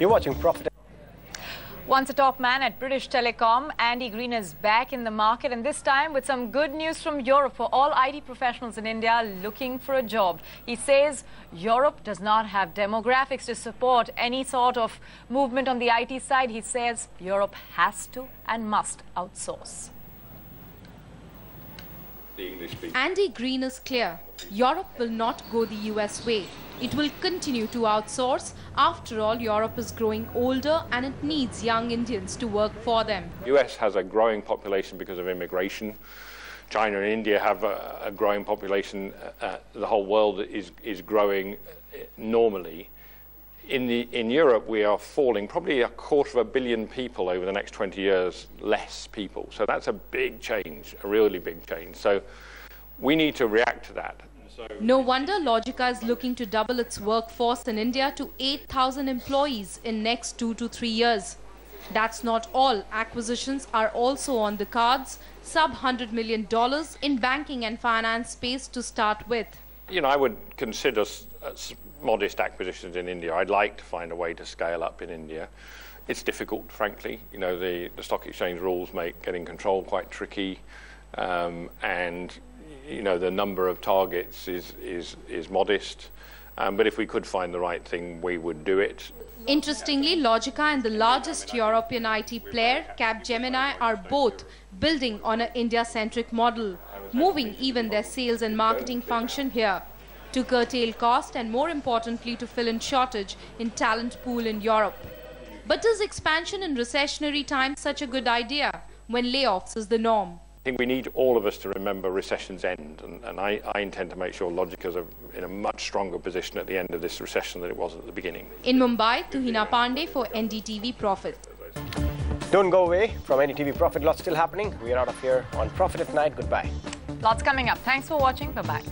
You're watching Profit. Once a top man at British Telecom, Andy Green is back in the market, and this time with some good news from Europe for all IT professionals in India looking for a job. He says Europe does not have demographics to support any sort of movement on the IT side. He says Europe has to and must outsource. Andy Green is clear. Europe will not go the US way. It will continue to outsource. After all, Europe is growing older and it needs young Indians to work for them. The US has a growing population because of immigration. China and India have a growing population. The whole world is growing normally. In Europe, we are falling probably 250 million people over the next 20 years, less people. So that's a big change, a really big change. So we need to react to that. No wonder Logica is looking to double its workforce in India to 8,000 employees in next 2 to 3 years. That's not all. Acquisitions are also on the cards, sub-$100 million in banking and finance space to start with. You know, I would consider modest acquisitions in India. I'd like to find a way to scale up in India. It's difficult, frankly. You know, the stock exchange rules make getting control quite tricky, and you know, the number of targets is modest. But if we could find the right thing, we would do it. Interestingly, Logica and the largest European IT player, Capgemini, are both building on an India-centric model, moving even their sales and marketing function here to curtail cost and, more importantly, to fill in shortage in talent pool in Europe. But is expansion in recessionary times such a good idea when layoffs is the norm? I think we need all of us to remember recessions end, and I intend to make sure Logica is in a much stronger position at the end of this recession than it was at the beginning. In Mumbai, Tuhina Pandey for NDTV Profit. Don't go away from NDTV Profit. Lots still happening. We are out of here on Profit at Night. Goodbye. Lots coming up. Thanks for watching. Bye-bye.